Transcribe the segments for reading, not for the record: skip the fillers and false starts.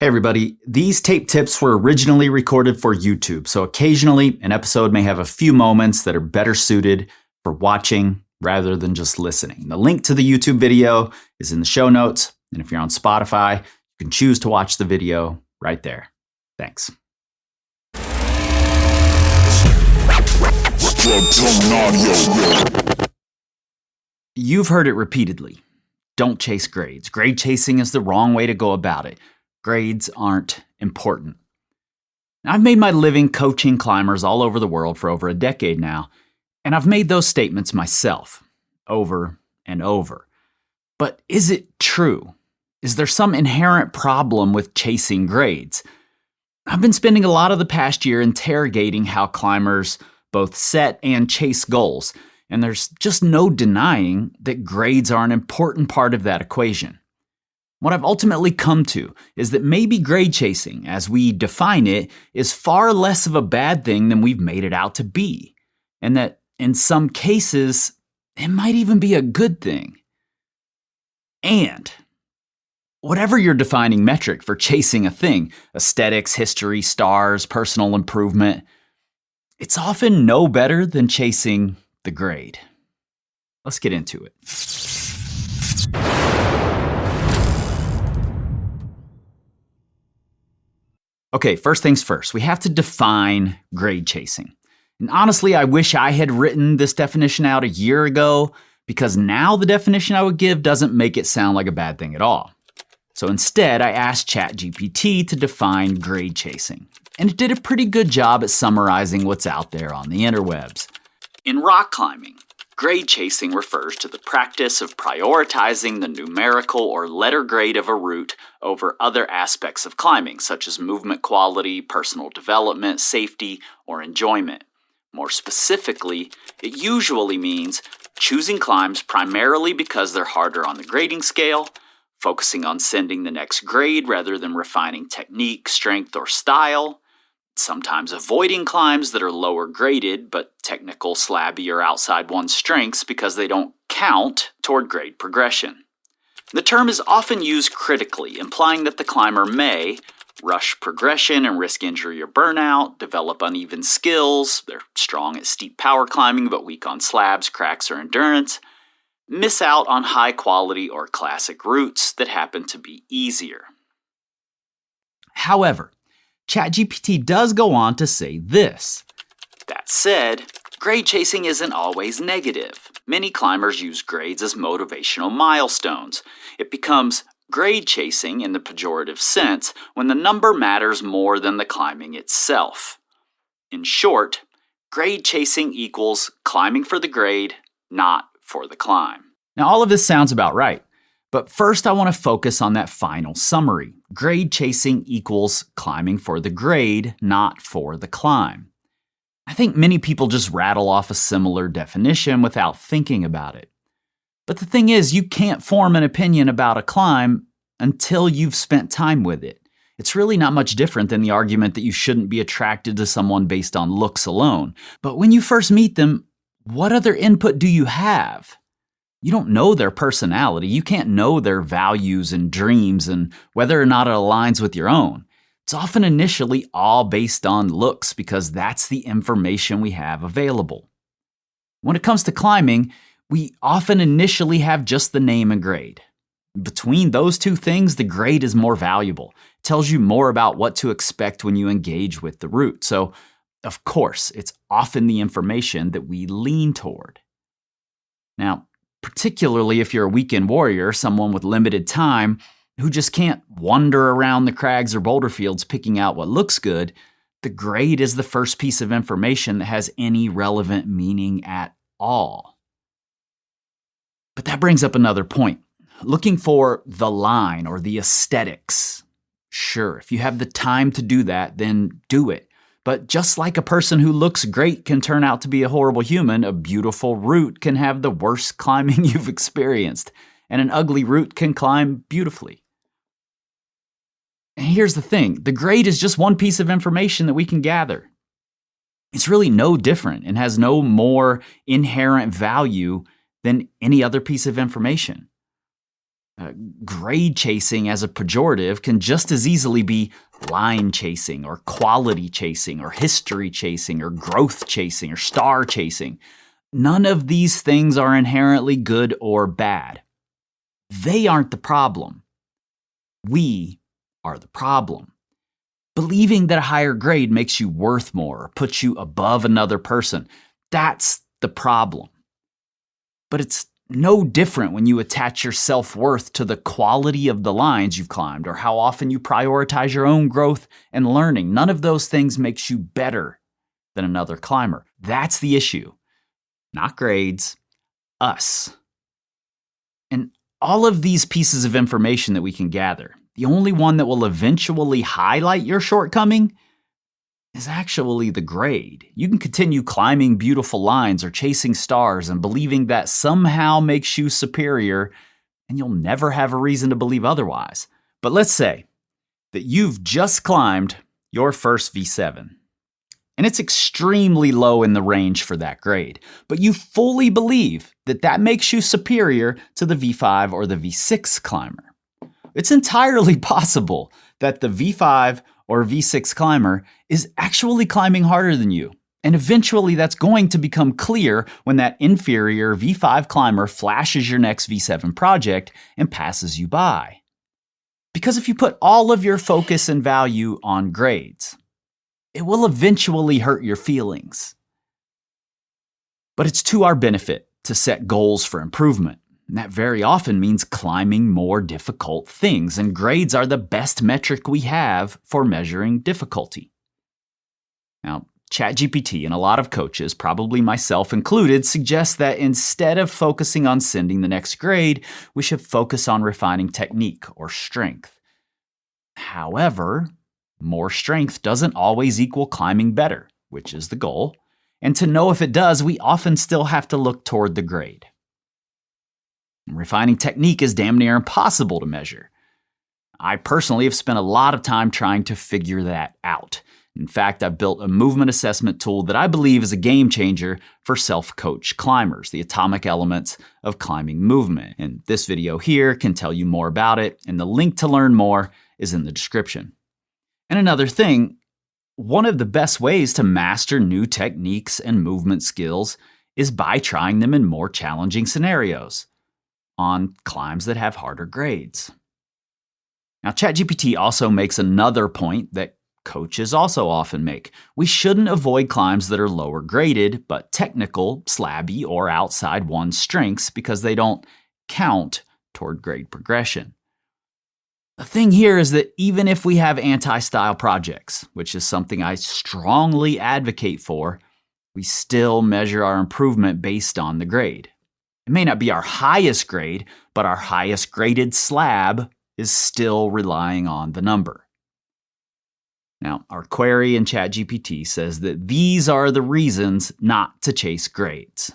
Hey everybody, these tape tips were originally recorded for YouTube, so occasionally an episode may have a few moments that are better suited for watching rather than just listening. The link to the YouTube video is in the show notes, and if you're on Spotify, you can choose to watch the video right there. Thanks. You've heard it repeatedly. Don't chase grades. Grade chasing is the wrong way to go about it. Grades aren't important. I've made my living coaching climbers all over the world for over a decade now, and I've made those statements myself, over and over. But is it true? Is there some inherent problem with chasing grades? I've been spending a lot of the past year interrogating how climbers both set and chase goals, and there's just no denying that grades are an important part of that equation. What I've ultimately come to is that maybe grade chasing, as we define it, is far less of a bad thing than we've made it out to be, and that in some cases, it might even be a good thing. And whatever your defining metric for chasing a thing, aesthetics, history, stars, personal improvement, it's often no better than chasing the grade. Let's get into it. Okay, first things first, we have to define grade chasing. And honestly, I wish I had written this definition out a year ago, because now the definition I would give doesn't make it sound like a bad thing at all. So instead, I asked ChatGPT to define grade chasing, and it did a pretty good job at summarizing what's out there on the interwebs. In rock climbing, grade chasing refers to the practice of prioritizing the numerical or letter grade of a route over other aspects of climbing, such as movement quality, personal development, safety, or enjoyment. More specifically, it usually means choosing climbs primarily because they're harder on the grading scale, focusing on sending the next grade rather than refining technique, strength, or style, sometimes avoiding climbs that are lower graded but technical, slabby, or outside one's strengths because they don't count toward grade progression. The term is often used critically, implying that the climber may rush progression and risk injury or burnout, develop uneven skills, they're strong at steep power climbing but weak on slabs, cracks, or endurance, miss out on high quality or classic routes that happen to be easier. However, ChatGPT does go on to say this. That said, grade chasing isn't always negative. Many climbers use grades as motivational milestones. It becomes grade chasing in the pejorative sense when the number matters more than the climbing itself. In short, grade chasing equals climbing for the grade, not for the climb. Now, all of this sounds about right. But first, I want to focus on that final summary. Grade chasing equals climbing for the grade, not for the climb. I think many people just rattle off a similar definition without thinking about it. But the thing is, you can't form an opinion about a climb until you've spent time with it. It's really not much different than the argument that you shouldn't be attracted to someone based on looks alone. But when you first meet them, what other input do you have? You don't know their personality. You can't know their values and dreams and whether or not it aligns with your own. It's often initially all based on looks because that's the information we have available. When it comes to climbing, we often initially have just the name and grade. Between those two things, the grade is more valuable. It tells you more about what to expect when you engage with the route. So, of course, it's often the information that we lean toward. Now, particularly if you're a weekend warrior, someone with limited time who just can't wander around the crags or boulder fields picking out what looks good, the grade is the first piece of information that has any relevant meaning at all. But that brings up another point. Looking for the line or the aesthetics. Sure, if you have the time to do that, then do it. But just like a person who looks great can turn out to be a horrible human, a beautiful route can have the worst climbing you've experienced, and an ugly route can climb beautifully. And here's the thing, the grade is just one piece of information that we can gather. It's really no different and has no more inherent value than any other piece of information. Grade chasing as a pejorative can just as easily be line chasing or quality chasing or history chasing or growth chasing or star chasing. None of these things are inherently good or bad. They aren't the problem. We are the problem. Believing that a higher grade makes you worth more or puts you above another person, that's the problem. But it's no different when you attach your self-worth to the quality of the lines you've climbed or how often you prioritize your own growth and learning. None of those things makes you better than another climber. That's the issue. Not grades, us. And all of these pieces of information that we can gather, the only one that will eventually highlight your shortcoming is actually the grade. You can continue climbing beautiful lines or chasing stars and believing that somehow makes you superior, and you'll never have a reason to believe otherwise. But let's say that you've just climbed your first V7, and it's extremely low in the range for that grade, but you fully believe that that makes you superior to the V5 or the V6 climber. It's entirely possible that the V5 or V6 climber is actually climbing harder than you. And eventually that's going to become clear when that inferior V5 climber flashes your next V7 project and passes you by. Because if you put all of your focus and value on grades, it will eventually hurt your feelings. But it's to our benefit to set goals for improvement. And that very often means climbing more difficult things, and grades are the best metric we have for measuring difficulty. Now, ChatGPT and a lot of coaches, probably myself included, suggest that instead of focusing on sending the next grade, we should focus on refining technique or strength. However, more strength doesn't always equal climbing better, which is the goal. And to know if it does, we often still have to look toward the grade. Refining technique is damn near impossible to measure. I personally have spent a lot of time trying to figure that out. In fact, I've built a movement assessment tool that I believe is a game changer for self-coach climbers, the atomic elements of climbing movement. And this video here can tell you more about it, and the link to learn more is in the description. And another thing, one of the best ways to master new techniques and movement skills is by trying them in more challenging scenarios, on climbs that have harder grades. Now, ChatGPT also makes another point that coaches also often make. We shouldn't avoid climbs that are lower graded, but technical, slabby, or outside one's strengths because they don't count toward grade progression. The thing here is that even if we have anti-style projects, which is something I strongly advocate for, we still measure our improvement based on the grade. It may not be our highest grade, but our highest graded slab is still relying on the number. Now, our query in ChatGPT says that these are the reasons not to chase grades.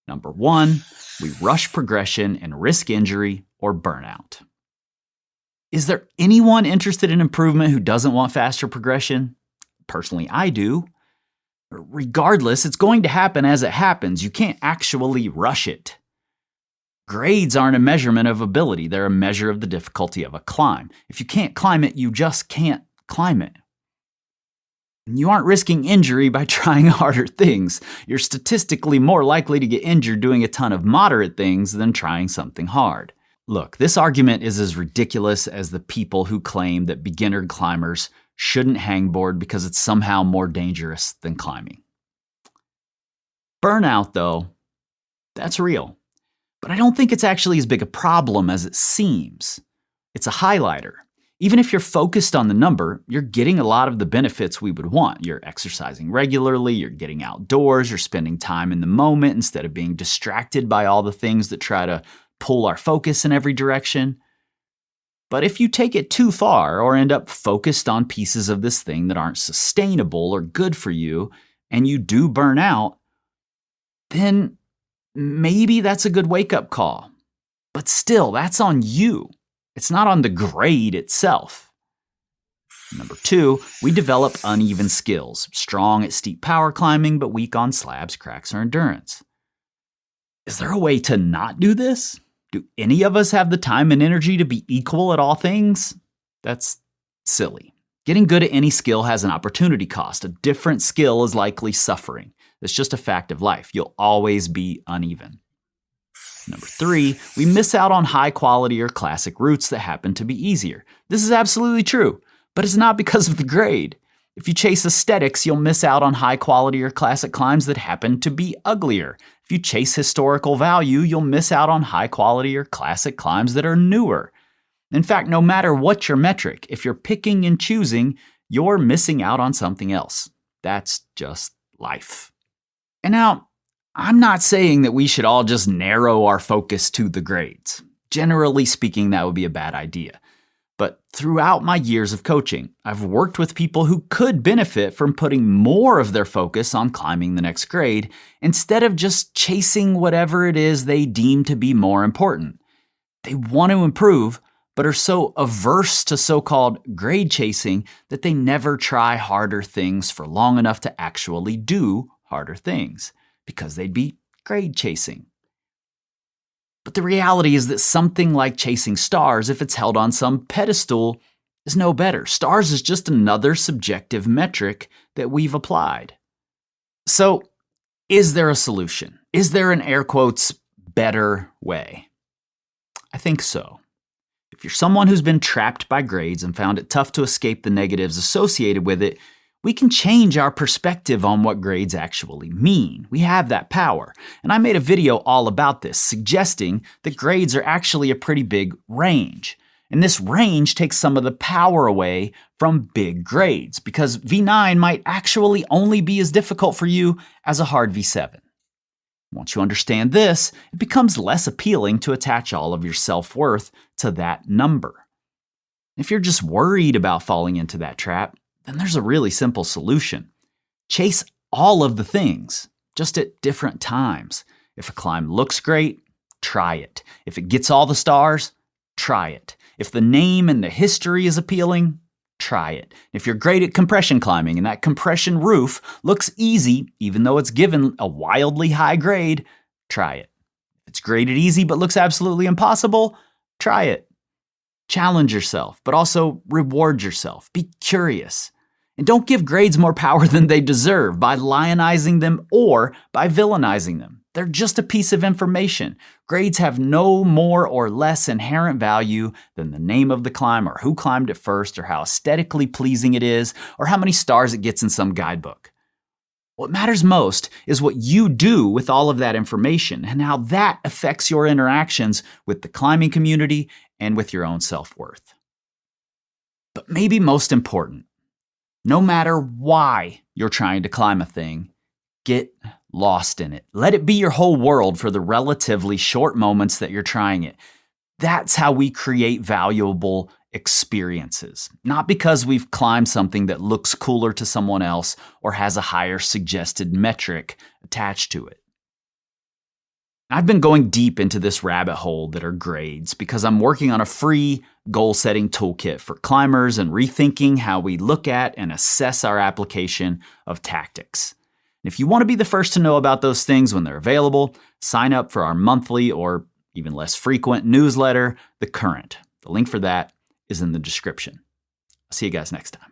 Number 1, we rush progression and risk injury or burnout. Is there anyone interested in improvement who doesn't want faster progression? Personally, I do. Regardless, it's going to happen as it happens. You can't actually rush it. Grades aren't a measurement of ability. They're a measure of the difficulty of a climb. If you can't climb it, you just can't climb it. And you aren't risking injury by trying harder things. You're statistically more likely to get injured doing a ton of moderate things than trying something hard. Look, this argument is as ridiculous as the people who claim that beginner climbers shouldn't hangboard because it's somehow more dangerous than climbing. Burnout, though, that's real. But I don't think it's actually as big a problem as it seems. It's a highlighter. Even if you're focused on the number, you're getting a lot of the benefits we would want. You're exercising regularly, you're getting outdoors, you're spending time in the moment instead of being distracted by all the things that try to pull our focus in every direction. But if you take it too far or end up focused on pieces of this thing that aren't sustainable or good for you, and you do burn out, then maybe that's a good wake-up call. But still, that's on you. It's not on the grade itself. Number 2, we develop uneven skills, strong at steep power climbing, but weak on slabs, cracks, or endurance. Is there a way to not do this? Do any of us have the time and energy to be equal at all things? That's silly. Getting good at any skill has an opportunity cost. A different skill is likely suffering. It's just a fact of life. You'll always be uneven. Number 3, we miss out on high quality or classic routes that happen to be easier. This is absolutely true, but it's not because of the grade. If you chase aesthetics, you'll miss out on high quality or classic climbs that happen to be uglier. If you chase historical value, you'll miss out on high quality or classic climbs that are newer. In fact, no matter what your metric, if you're picking and choosing, you're missing out on something else. That's just life. And now, I'm not saying that we should all just narrow our focus to the grades. Generally speaking, that would be a bad idea. But throughout my years of coaching, I've worked with people who could benefit from putting more of their focus on climbing the next grade instead of just chasing whatever it is they deem to be more important. They want to improve, but are so averse to so-called grade chasing that they never try harder things for long enough to actually do harder things, because they'd be grade chasing. But the reality is that something like chasing stars, if it's held on some pedestal, is no better. Stars is just another subjective metric that we've applied. So, is there a solution? Is there an air quotes better way? I think so. If you're someone who's been trapped by grades and found it tough to escape the negatives associated with it, we can change our perspective on what grades actually mean. We have that power. And I made a video all about this, suggesting that grades are actually a pretty big range. And this range takes some of the power away from big grades, because V9 might actually only be as difficult for you as a hard V7. Once you understand this, it becomes less appealing to attach all of your self-worth to that number. If you're just worried about falling into that trap, then there's a really simple solution. Chase all of the things, just at different times. If a climb looks great, try it. If it gets all the stars, try it. If the name and the history is appealing, try it. If you're great at compression climbing and that compression roof looks easy, even though it's given a wildly high grade, try it. If it's graded easy but looks absolutely impossible, try it. Challenge yourself, but also reward yourself. Be curious. And don't give grades more power than they deserve by lionizing them or by villainizing them. They're just a piece of information. Grades have no more or less inherent value than the name of the climb or who climbed it first or how aesthetically pleasing it is or how many stars it gets in some guidebook. What matters most is what you do with all of that information and how that affects your interactions with the climbing community and with your own self-worth. But maybe most important, no matter why you're trying to climb a thing, get lost in it. Let it be your whole world for the relatively short moments that you're trying it. That's how we create valuable experiences. Not because we've climbed something that looks cooler to someone else or has a higher suggested metric attached to it. I've been going deep into this rabbit hole that are grades because I'm working on a free goal-setting toolkit for climbers and rethinking how we look at and assess our application of tactics. And if you want to be the first to know about those things when they're available, sign up for our monthly or even less frequent newsletter, The Current. The link for that is in the description. I'll see you guys next time.